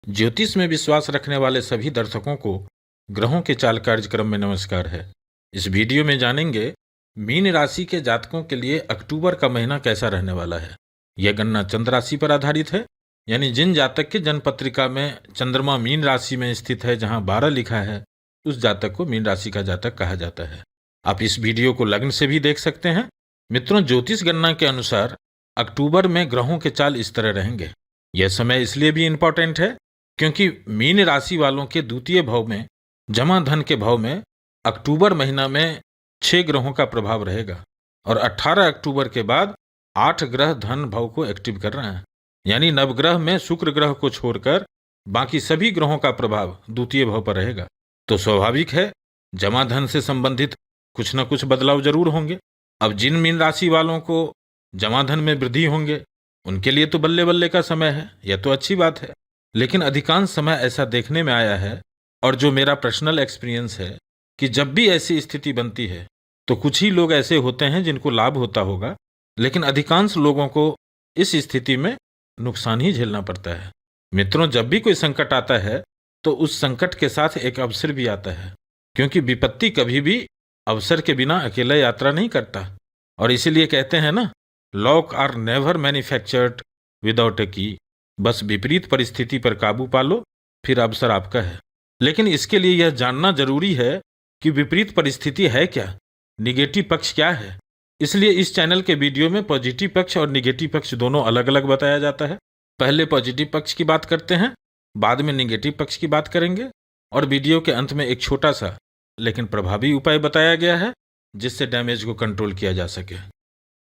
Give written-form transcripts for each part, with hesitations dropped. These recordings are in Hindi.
ज्योतिष में विश्वास रखने वाले सभी दर्शकों को ग्रहों के चाल कार्यक्रम में नमस्कार है। इस वीडियो में जानेंगे मीन राशि के जातकों के लिए अक्टूबर का महीना कैसा रहने वाला है। यह गणना चंद्र राशि पर आधारित है, यानी जिन जातक के जन्म पत्रिका में चंद्रमा मीन राशि में स्थित है, जहां 12 लिखा है, उस जातक को मीन राशि का जातक कहा जाता है। आप इस वीडियो को लग्न से भी देख सकते हैं। मित्रों, ज्योतिष गणना के अनुसार अक्टूबर में ग्रहों के चाल इस तरह रहेंगे। यह समय इसलिए भी इम्पोर्टेंट है क्योंकि मीन राशि वालों के द्वितीय भाव में जमा धन के भाव में अक्टूबर महीना में 6 ग्रहों का प्रभाव रहेगा और 18 अक्टूबर के बाद 8 ग्रह धन भाव को एक्टिव कर रहे हैं। यानी नवग्रह में शुक्र ग्रह को छोड़कर बाकी सभी ग्रहों का प्रभाव द्वितीय भाव पर रहेगा। तो स्वाभाविक है जमा धन से संबंधित कुछ न कुछ बदलाव जरूर होंगे। अब जिन मीन राशि वालों को जमा धन में वृद्धि होंगे उनके लिए तो बल्ले बल्ले का समय है, यह तो अच्छी बात है। लेकिन अधिकांश समय ऐसा देखने में आया है, और जो मेरा पर्सनल एक्सपीरियंस है, कि जब भी ऐसी स्थिति बनती है तो कुछ ही लोग ऐसे होते हैं जिनको लाभ होता होगा, लेकिन अधिकांश लोगों को इस स्थिति में नुकसान ही झेलना पड़ता है। मित्रों, जब भी कोई संकट आता है तो उस संकट के साथ एक अवसर भी आता है, क्योंकि विपत्ति कभी भी अवसर के बिना अकेला यात्रा नहीं करता। और इसीलिए कहते हैं ना, lock are never manufactured without a key. बस विपरीत परिस्थिति पर काबू पालो, फिर अवसर आपका है। लेकिन इसके लिए यह जानना जरूरी है कि विपरीत परिस्थिति है क्या, निगेटिव पक्ष क्या है। इसलिए इस चैनल के वीडियो में पॉजिटिव पक्ष और निगेटिव पक्ष दोनों अलग अलग बताया जाता है। पहले पॉजिटिव पक्ष की बात करते हैं, बाद में निगेटिव पक्ष की बात करेंगे, और वीडियो के अंत में एक छोटा सा लेकिन प्रभावी उपाय बताया गया है जिससे डैमेज को कंट्रोल किया जा सके।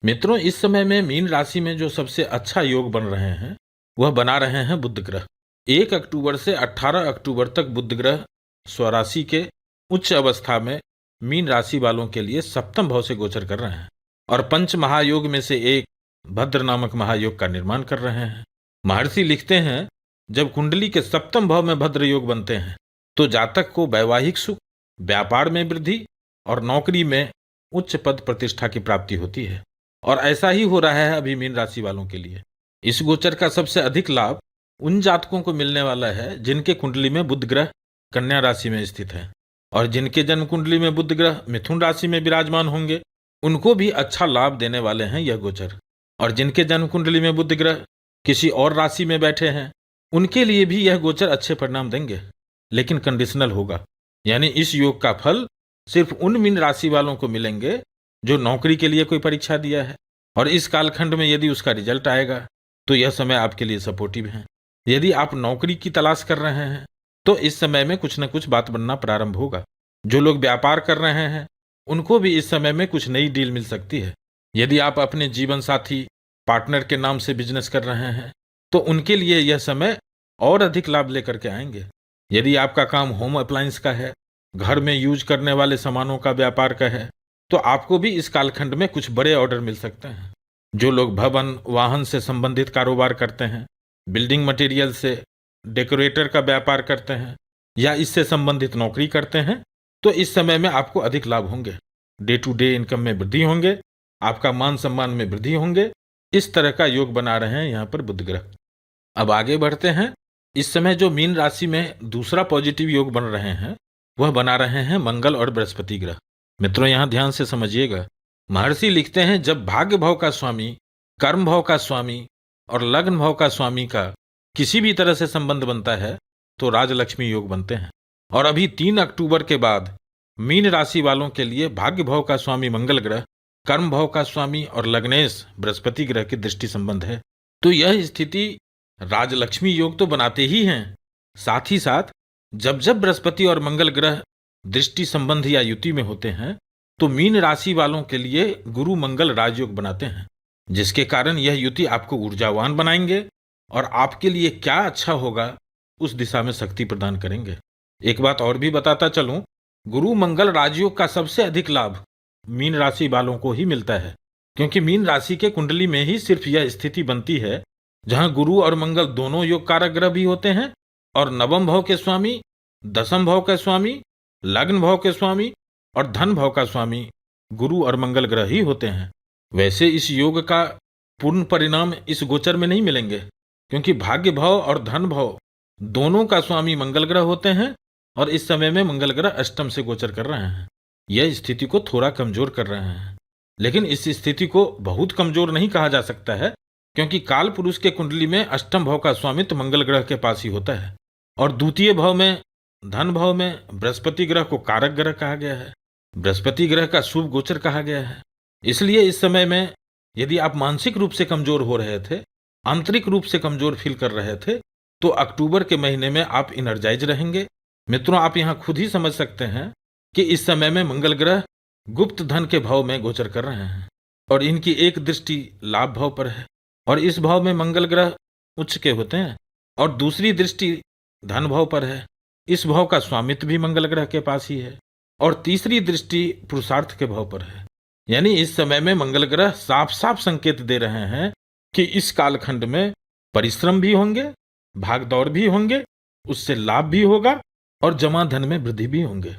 मित्रों, इस समय में मीन राशि में जो सबसे अच्छा योग बन रहे हैं वह बना रहे हैं बुध ग्रह। 1 अक्टूबर से 18 अक्टूबर तक बुध ग्रह स्वराशि के उच्च अवस्था में मीन राशि वालों के लिए सप्तम भाव से गोचर कर रहे हैं और पंच महायोग में से एक भद्र नामक महायोग का निर्माण कर रहे हैं। महर्षि लिखते हैं, जब कुंडली के सप्तम भाव में भद्र योग बनते हैं तो जातक को वैवाहिक सुख, व्यापार में वृद्धि और नौकरी में उच्च पद प्रतिष्ठा की प्राप्ति होती है। और ऐसा ही हो रहा है अभी मीन राशि वालों के लिए। इस गोचर का सबसे अधिक लाभ उन जातकों को मिलने वाला है जिनके कुंडली में बुध ग्रह कन्या राशि में स्थित है, और जिनके जन्म कुंडली में बुध ग्रह मिथुन राशि में विराजमान होंगे उनको भी अच्छा लाभ देने वाले हैं यह गोचर। और जिनके जन्म कुंडली में बुध ग्रह किसी और राशि में बैठे हैं उनके लिए भी यह गोचर अच्छे परिणाम देंगे, लेकिन कंडीशनल होगा। यानी इस योग का फल सिर्फ उन मीन राशि वालों को मिलेंगे जो नौकरी के लिए कोई परीक्षा दिया है, और इस कालखंड में यदि उसका रिजल्ट आएगा तो यह समय आपके लिए सपोर्टिव है। यदि आप नौकरी की तलाश कर रहे हैं तो इस समय में कुछ न कुछ बात बनना प्रारंभ होगा। जो लोग व्यापार कर रहे हैं उनको भी इस समय में कुछ नई डील मिल सकती है। यदि आप अपने जीवन साथी पार्टनर के नाम से बिजनेस कर रहे हैं तो उनके लिए यह समय और अधिक लाभ लेकर के आएंगे। यदि आपका काम होम अप्लायंस का है, घर में यूज करने वाले सामानों का व्यापार का है, तो आपको भी इस कालखंड में कुछ बड़े ऑर्डर मिल सकते हैं। जो लोग भवन वाहन से संबंधित कारोबार करते हैं, बिल्डिंग मटेरियल से, डेकोरेटर का व्यापार करते हैं या इससे संबंधित नौकरी करते हैं, तो इस समय में आपको अधिक लाभ होंगे। डे टू डे इनकम में वृद्धि होंगे, आपका मान सम्मान में वृद्धि होंगे। इस तरह का योग बना रहे हैं यहाँ पर बुध ग्रह। अब आगे बढ़ते हैं। इस समय जो मीन राशि में दूसरा पॉजिटिव योग बन रहे हैं वह बना रहे हैं मंगल और बृहस्पति ग्रह। मित्रों, यहाँ ध्यान से समझिएगा। महर्षि लिखते हैं, जब भाग्य भाव का स्वामी, कर्म भाव का स्वामी और लग्न भाव का स्वामी का किसी भी तरह से संबंध बनता है तो राजलक्ष्मी योग बनते हैं। और अभी 3 अक्टूबर के बाद मीन राशि वालों के लिए भाग्य भाव का स्वामी मंगल ग्रह, कर्म भाव का स्वामी और लग्नेश बृहस्पति ग्रह की दृष्टि संबंध है। तो यह स्थिति राजलक्ष्मी योग तो बनाते ही हैं, साथ ही साथ जब जब बृहस्पति और मंगल ग्रह दृष्टि संबंध या युति में होते हैं तो मीन राशि वालों के लिए गुरु मंगल राजयोग बनाते हैं, जिसके कारण यह युति आपको ऊर्जावान बनाएंगे और आपके लिए क्या अच्छा होगा उस दिशा में शक्ति प्रदान करेंगे। एक बात और भी बताता चलूं, गुरु मंगल राजयोग का सबसे अधिक लाभ मीन राशि वालों को ही मिलता है, क्योंकि मीन राशि के कुंडली में ही सिर्फ यह स्थिति बनती है जहां गुरु और मंगल दोनों योग कारक ग्रह भी होते हैं और नवम भाव के स्वामी, दसम भाव के स्वामी, लग्न भाव के स्वामी और धन भाव का स्वामी गुरु और मंगल ग्रह ही होते हैं। वैसे इस योग का पूर्ण परिणाम इस गोचर में नहीं मिलेंगे, क्योंकि भाग्य भाव और धन भाव दोनों का स्वामी मंगल ग्रह होते हैं और इस समय में मंगल ग्रह अष्टम से गोचर कर रहे हैं। यह स्थिति को थोड़ा कमजोर कर रहे हैं, लेकिन इस स्थिति को बहुत कमजोर नहीं कहा जा सकता है, क्योंकि काल पुरुष के कुंडली में अष्टम भाव का स्वामित्व मंगल ग्रह के पास ही होता है और द्वितीय भाव में, धन भाव में बृहस्पति ग्रह को कारक ग्रह कहा गया है। बृहस्पति ग्रह का शुभ गोचर कहा गया है। इसलिए इस समय में यदि आप मानसिक रूप से कमजोर हो रहे थे, आंतरिक रूप से कमजोर फील कर रहे थे, तो अक्टूबर के महीने में आप एनर्जाइज रहेंगे। मित्रों, आप यहां खुद ही समझ सकते हैं कि इस समय में मंगल ग्रह गुप्त धन के भाव में गोचर कर रहे हैं और इनकी एक दृष्टि लाभ भाव पर है और इस भाव में मंगल ग्रह उच्च के होते हैं और दूसरी दृष्टि धन भाव पर है। इस भाव का स्वामित्व भी मंगल ग्रह के पास ही है और तीसरी दृष्टि पुरुषार्थ के भाव पर है। यानी इस समय में मंगल ग्रह साफ साफ संकेत दे रहे हैं कि इस कालखंड में परिश्रम भी होंगे, भागदौड़ भी होंगे, उससे लाभ भी होगा और जमा धन में वृद्धि भी होंगे।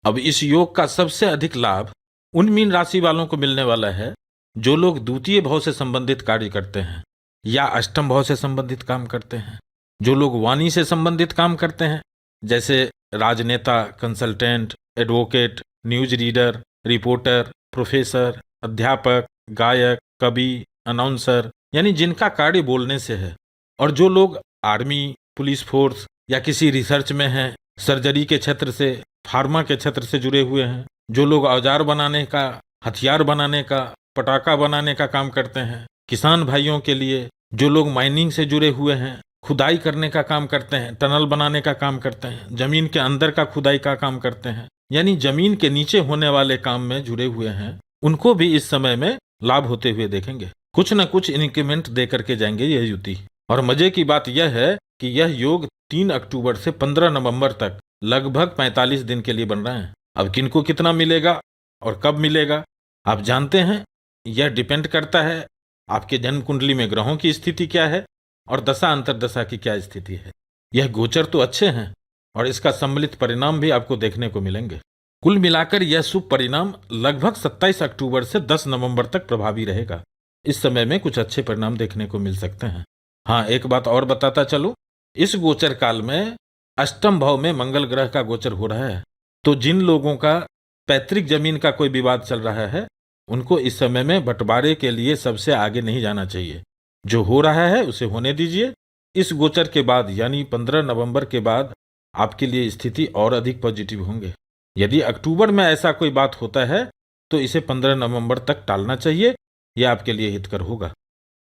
अब इस योग का सबसे अधिक लाभ उन मीन राशि वालों को मिलने वाला है जो लोग द्वितीय भाव से संबंधित कार्य करते हैं या अष्टम भाव से संबंधित काम करते हैं, जो लोग वाणी से संबंधित काम करते हैं, जैसे राजनेता, consultant, advocate, news reader, reporter, professor, अध्यापक, गायक, कवि, अनाउंसर, यानी जिनका कार्य बोलने से है, और जो लोग आर्मी, पुलिस फोर्स या किसी रिसर्च में हैं, सर्जरी के क्षेत्र से, फार्मा के क्षेत्र से जुड़े हुए हैं, जो लोग औजार बनाने का, हथियार बनाने का, पटाखा बनाने का काम करते हैं, किसान भाइयों के लिए जो लोग माइनिंग से जुड़े हुए हैं, खुदाई करने का काम करते हैं, टनल बनाने का काम करते हैं, जमीन के अंदर का खुदाई का काम करते हैं, यानी जमीन के नीचे होने वाले काम में जुड़े हुए हैं, उनको भी इस समय में लाभ होते हुए देखेंगे। कुछ न कुछ इंक्रीमेंट दे करके जाएंगे यह युति। और मजे की बात यह है कि यह योग 3 अक्टूबर से 15 नवंबर तक लगभग 45 दिन के लिए बन रहे हैं। अब किनको कितना मिलेगा और कब मिलेगा आप जानते हैं, यह डिपेंड करता है आपके जन्म कुंडली में ग्रहों की स्थिति क्या है और दशा अंतरदशा की क्या स्थिति है। यह गोचर तो अच्छे हैं और इसका सम्मिलित परिणाम भी आपको देखने को मिलेंगे। कुल मिलाकर यह शुभ परिणाम लगभग 27 अक्टूबर से 10 नवंबर तक प्रभावी रहेगा। इस समय में कुछ अच्छे परिणाम देखने को मिल सकते हैं। हाँ, एक बात और बताता चलो, इस गोचर काल में अष्टम भाव में मंगल ग्रह का गोचर हो रहा है, तो जिन लोगों का पैतृक जमीन का कोई विवाद चल रहा है उनको इस समय में बंटवारे के लिए सबसे आगे नहीं जाना चाहिए। जो हो रहा है उसे होने दीजिए। इस गोचर के बाद यानी 15 नवंबर के बाद आपके लिए स्थिति और अधिक पॉजिटिव होंगे। यदि अक्टूबर में ऐसा कोई बात होता है तो इसे 15 नवंबर तक टालना चाहिए, यह आपके लिए हितकर होगा।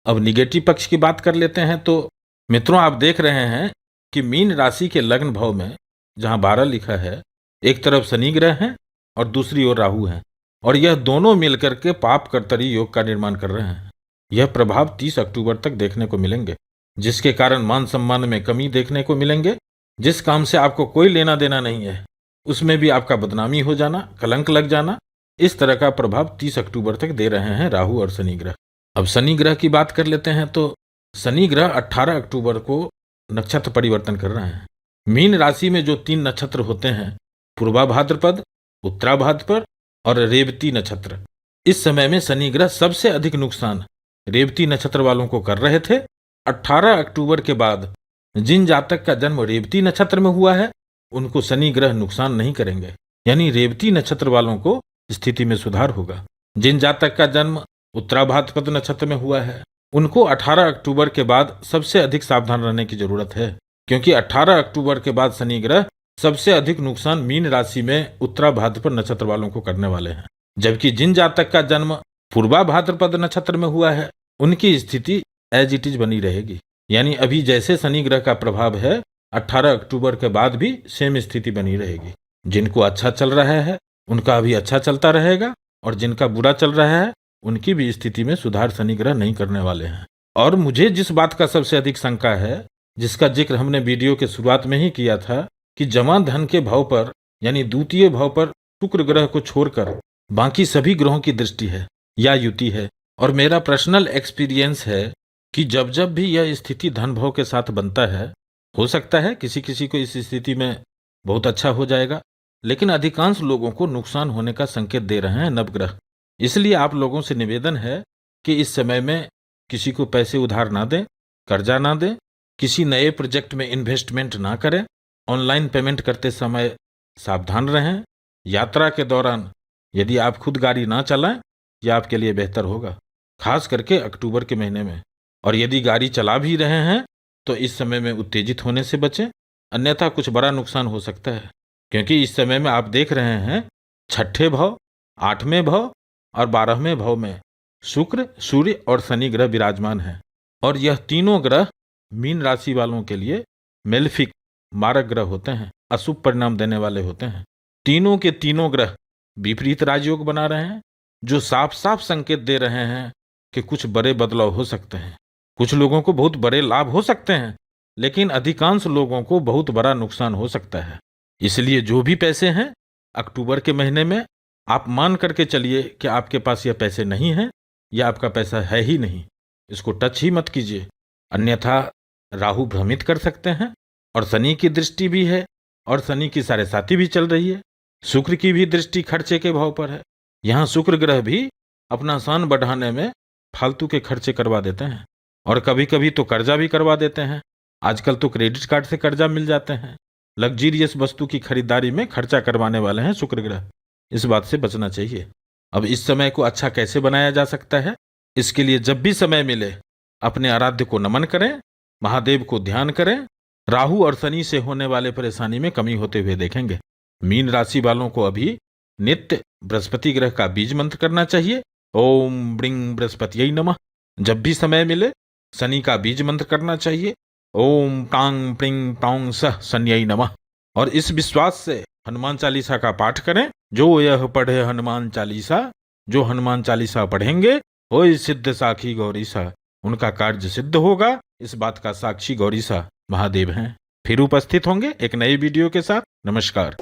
अब निगेटिव पक्ष की बात कर लेते हैं। तो मित्रों, आप देख रहे हैं कि मीन राशि के लग्न भाव में जहां 12 लिखा है, एक तरफ शनि ग्रह है और दूसरी ओर राहु है और यह दोनों मिलकर के पाप कर्तरी योग का निर्माण कर रहे हैं। यह प्रभाव 30 अक्टूबर तक देखने को मिलेंगे, जिसके कारण मान सम्मान में कमी देखने को मिलेंगे। जिस काम से आपको कोई लेना देना नहीं है उसमें भी आपका बदनामी हो जाना, कलंक लग जाना, इस तरह का प्रभाव 30 अक्टूबर तक दे रहे हैं राहु और शनि ग्रह। अब शनि ग्रह की बात कर लेते हैं। तो शनि ग्रह 18 अक्टूबर को नक्षत्र परिवर्तन कर रहे हैं। मीन राशि में जो 3 नक्षत्र होते हैं, पूर्वा भाद्रपद, उत्तरा भाद्रपद और रेवती नक्षत्र, इस समय में शनि ग्रह सबसे अधिक नुकसान रेवती नक्षत्र वालों को कर रहे थे। 18 अक्टूबर के बाद जिन जातक का जन्म रेवती नक्षत्र में हुआ है उनको शनि ग्रह नुकसान नहीं करेंगे, यानी रेवती नक्षत्र वालों को स्थिति में सुधार होगा। जिन जातक का जन्म उत्तरा भाद्रपद नक्षत्र में हुआ है उनको 18 अक्टूबर के बाद सबसे अधिक सावधान रहने की जरूरत है, क्योंकि 18 अक्टूबर के बाद शनि ग्रह सबसे अधिक नुकसान मीन राशि में उत्तरा भाद्रपद नक्षत्र वालों को करने वाले हैं। जबकि जिन जातक का जन्म पूर्वा भाद्रपद नक्षत्र में हुआ है उनकी स्थिति एज इट इज बनी रहेगी, यानी अभी जैसे शनि ग्रह का प्रभाव है 18 अक्टूबर के बाद भी सेम स्थिति बनी रहेगी। जिनको अच्छा चल रहा है उनका अभी अच्छा चलता रहेगा और जिनका बुरा चल रहा है उनकी भी स्थिति में सुधार शनि ग्रह नहीं करने वाले हैं। और मुझे जिस बात का सबसे अधिक शंका है, जिसका जिक्र हमने वीडियो के शुरुआत में ही किया था, कि जमा धन के भाव पर यानी द्वितीय भाव पर शुक्र ग्रह को छोड़कर बाकी सभी ग्रहों की दृष्टि है या युति है। और मेरा पर्सनल एक्सपीरियंस है कि जब जब भी यह स्थिति धन भाव के साथ बनता है, हो सकता है किसी किसी को इस स्थिति में बहुत अच्छा हो जाएगा, लेकिन अधिकांश लोगों को नुकसान होने का संकेत दे रहे हैं नवग्रह। इसलिए आप लोगों से निवेदन है कि इस समय में किसी को पैसे उधार ना दें, कर्जा ना दें किसी नए प्रोजेक्ट में इन्वेस्टमेंट ना करें। ऑनलाइन पेमेंट करते समय सावधान रहें। यात्रा के दौरान यदि आप खुद गाड़ी ना चलाएं, यह आपके लिए बेहतर होगा, खास करके अक्टूबर के महीने में। और यदि गाड़ी चला भी रहे हैं तो इस समय में उत्तेजित होने से बचें, अन्यथा कुछ बड़ा नुकसान हो सकता है। क्योंकि इस समय में आप देख रहे हैं छठे भाव, 8वें भाव और 12वें भाव में शुक्र, सूर्य और शनि ग्रह विराजमान हैं। और यह तीनों ग्रह मीन राशि वालों के लिए मेलेफिक, मारक ग्रह होते हैं, अशुभ परिणाम देने वाले होते हैं। तीनों के तीनों ग्रह विपरीत राजयोग बना रहे हैं, जो साफ साफ संकेत दे रहे हैं कि कुछ बड़े बदलाव हो सकते हैं। कुछ लोगों को बहुत बड़े लाभ हो सकते हैं, लेकिन अधिकांश लोगों को बहुत बड़ा नुकसान हो सकता है। इसलिए जो भी पैसे हैं अक्टूबर के महीने में, आप मान करके चलिए कि आपके पास यह पैसे नहीं हैं या आपका पैसा है ही नहीं, इसको टच ही मत कीजिए, अन्यथा राहु भ्रमित कर सकते हैं। और शनि की दृष्टि भी है, और शनि की 7.5 भी चल रही है। शुक्र की भी दृष्टि खर्चे के भाव पर है। यहाँ शुक्र ग्रह भी अपना शान बढ़ाने में फालतू के खर्चे करवा देते हैं, और कभी कभी तो कर्जा भी करवा देते हैं। आजकल तो क्रेडिट कार्ड से कर्जा मिल जाते हैं। लग्जीरियस वस्तु की खरीदारी में खर्चा करवाने वाले हैं शुक्र ग्रह, इस बात से बचना चाहिए। अब इस समय को अच्छा कैसे बनाया जा सकता है, इसके लिए जब भी समय मिले अपने आराध्य को नमन करें, महादेव को ध्यान करें। राहु और शनि से होने वाले परेशानी में कमी होते हुए देखेंगे। मीन राशि वालों को अभी नित्य बृहस्पति ग्रह का बीज मंत्र करना चाहिए, ओम ब्रिंग बृहस्पतियै नमः। जब भी समय मिले शनि का बीज मंत्र करना चाहिए, ओम टांग प्रिंग टांग सह शन्यै नमः। और इस विश्वास से हनुमान चालीसा का पाठ करें। जो यह पढ़े हनुमान चालीसा, जो हनुमान चालीसा पढ़ेंगे होय सिद्ध साखी गौरीसा, उनका कार्य सिद्ध होगा। इस बात का साक्षी गौरीसा महादेव हैं। फिर उपस्थित होंगे एक नई वीडियो के साथ। नमस्कार।